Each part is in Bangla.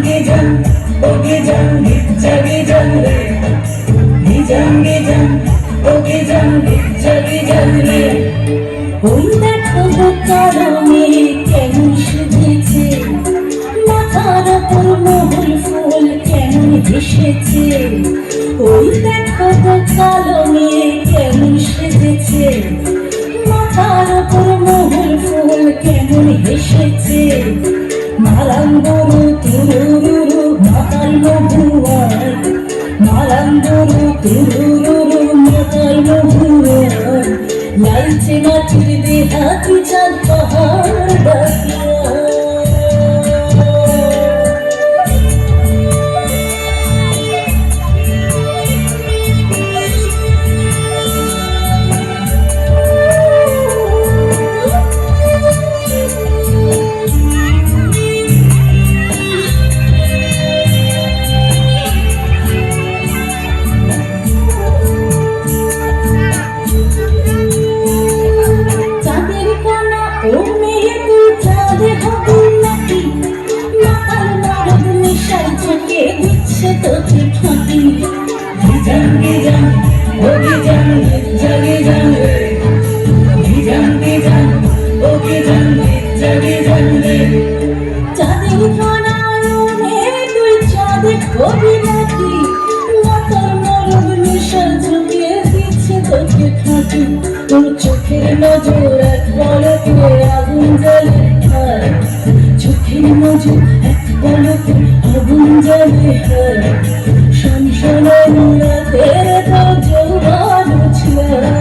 gijang, oh gijang, gijja gijang re. Gijang gijang, oh gijang, gijja gijang re. ওই দেখো কালো মেয়ে কেমন সেজেছে, মাথার উপর মহুল ফুল কেমন হেসেছে। ওই দেখো কালো মেয়ে কেমন সেজেছে, মাথার উপর মহুল ফুল কেমন হেসেছে। মালাম গরু তুরুরু মাতাল মহুয়ার, মালাম গরু তুরুরু মাতাল মহুয়ার। লালচে মাটির দেহাতি চাঁদ পাহাড় ডাকিয়া। Gijang gijang, oh gijang, gijja gijang re. Gijang gijang, oh gijang, gijja gijang re. চাঁদের কণায় তুই চাঁদে কবি নাকি, মাতার মরণ নিশান ঝুঁকিয়ে দিচ্ছে তোকে খাঁটি। তোর চোখের নজর এক পলকে আগুন জ্বলে হায়, চোখের নজর এক পলকে আগুন জ্বলে হায়। শনশনের রাতের তোর যৌবন উছলা।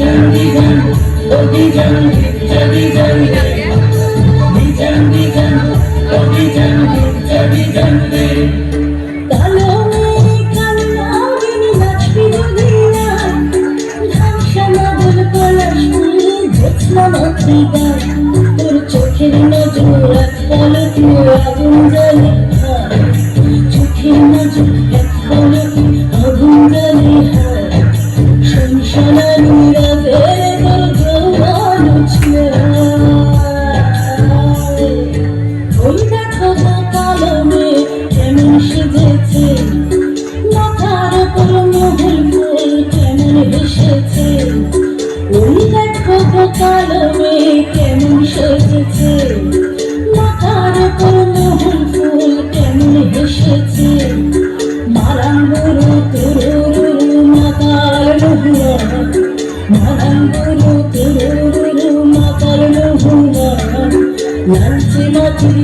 Gijang gijang, oh gijang, gijja gijang re. Gijang gijang, oh gijang, gijja gijang re. কালো মেয়ে কালো নাগিনী নাচবি যদি আয়, ঝাপসা মাদল পলাশ ফুল জ্যোৎস্না মাতৃ গায়। তোর চোখের নজর এক পলকে আগুন জ্বলে হায়, চোখের নজর এক পলকে আগুন জ্বলে হায়। শনশনানি রাতের তোর যৌবন উছলা। ওই দেখো কালো মেয়ে কেমন সেজেছে, মাথার উপর মহুল ফুল কেমন হেসেছে। ওই দেখো কালো মেয়ে কেমন সেজেছে, মাথার উপর মহুল ফুল কেমন হেসেছে। মালাম গরু তুরুরু মাতাল মহুয়ার, মালাম গরু তুরুরু মাতাল মহুয়ার। লালচে মাটির